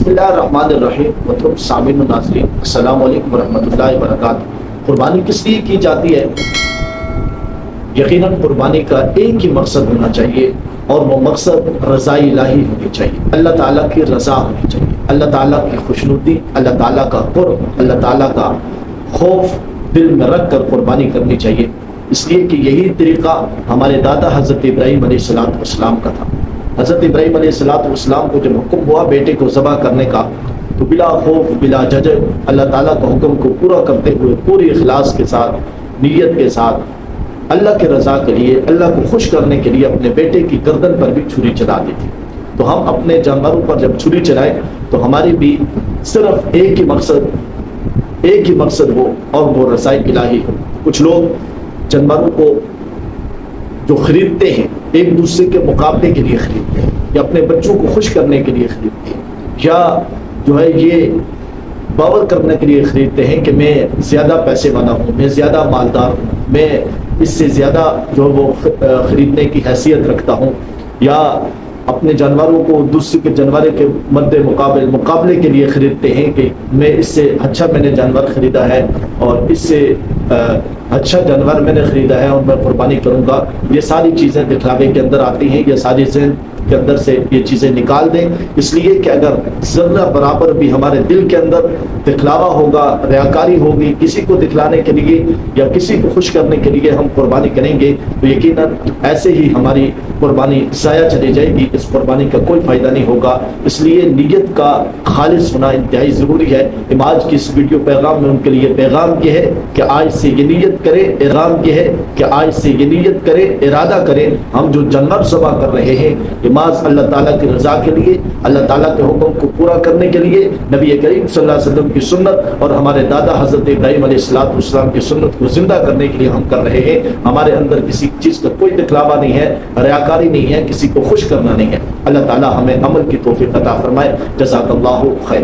بسم اللہ الرحمن الرحیم محترم سامعین و ناظرین، السلام علیکم ورحمۃ اللہ وبرکاتہ۔ قربانی کس لیے کی جاتی ہے؟ یقیناً قربانی کا ایک ہی مقصد ہونا چاہیے، اور وہ مقصد رضا الہی ہونی چاہیے، اللہ تعالیٰ کی رضا ہونی چاہیے، اللہ تعالیٰ کی خوشنودی، اللہ تعالیٰ کا قرب، اللہ تعالیٰ کا خوف دل میں رکھ کر قربانی کرنی چاہیے۔ اس لیے کہ یہی طریقہ ہمارے دادا حضرت ابراہیم علیہ السلام کا تھا۔ حضرت ابراہیم علیہ السلام کو جب حکم ہوا بیٹے کو ذبح کرنے کا، تو بلا خوف بلا جھجک اللہ تعالیٰ کا حکم کو پورا کرتے ہوئے پوری اخلاص کے ساتھ، نیت کے ساتھ، اللہ کے رضا کے لیے، اللہ کو خوش کرنے کے لیے اپنے بیٹے کی گردن پر بھی چھری چلا دی تھی۔ تو ہم اپنے جانوروں پر جب چھری چلائیں تو ہماری بھی صرف ایک ہی مقصد ہو، اور وہ رضا الہی ہو۔ کچھ لوگ جانوروں کو جو خریدتے ہیں ایک دوسرے کے مقابلے کے لیے خریدتے ہیں، یا اپنے بچوں کو خوش کرنے کے لیے خریدتے ہیں، یا جو ہے یہ باور کرنے کے لیے خریدتے ہیں کہ میں زیادہ پیسے والا ہوں، میں زیادہ مالدار ہوں، میں اس سے زیادہ جو وہ خریدنے کی حیثیت رکھتا ہوں، یا اپنے جانوروں کو دوسرے کے جانور کے مقابلے کے لیے خریدتے ہیں کہ میں اس سے اچھا میں نے جانور خریدا ہے، اور اس سے اچھا جانور میں نے خریدا ہے اور میں قربانی کروں گا۔ یہ ساری چیزیں دکھلاوے کے اندر آتی ہیں، یہ ساری ذہن کے اندر سے یہ چیزیں نکال دیں، اس لیے کہ اگر ذرہ برابر بھی ہمارے دل کے اندر دکھلاوا ہوگا، ریاکاری ہوگی، کسی کو دکھلانے کے لیے یا کسی کو خوش کرنے کے لیے ہم قربانی کریں گے، تو یقیناً ایسے ہی ہماری قربانی ضائع چلی جائے گی، اس قربانی کا کوئی فائدہ نہیں ہوگا۔ اس لیے نیت کا خالص ہونا انتہائی ضروری ہے۔ آج کی اس ویڈیو پیغام میں ان کے لیے پیغام یہ ہے کہ آج سے یہ نیت کریں، ارغام یہ ہے کہ آج سے یہ نیت کریں، ارادہ کریں، ہم جو جانور ذبح کر رہے ہیں نماز اللہ تعالیٰ کی رضا کے لیے، اللہ تعالیٰ کے حکم کو پورا کرنے کے لیے، نبی کریم صلی اللہ علیہ وسلم کی سنت اور ہمارے دادا حضرت ابراہیم علیہ السلام کی سنت کو زندہ کرنے کے لیے ہم کر رہے ہیں۔ ہمارے اندر کسی چیز کا کوئی دکھلاوا نہیں ہے، ریاکاری نہیں ہے، کسی کو خوش کرنا نہیں ہے۔ اللہ تعالیٰ ہمیں عمل کی توفیق عطا فرمائے۔ جزاک اللہ خیر۔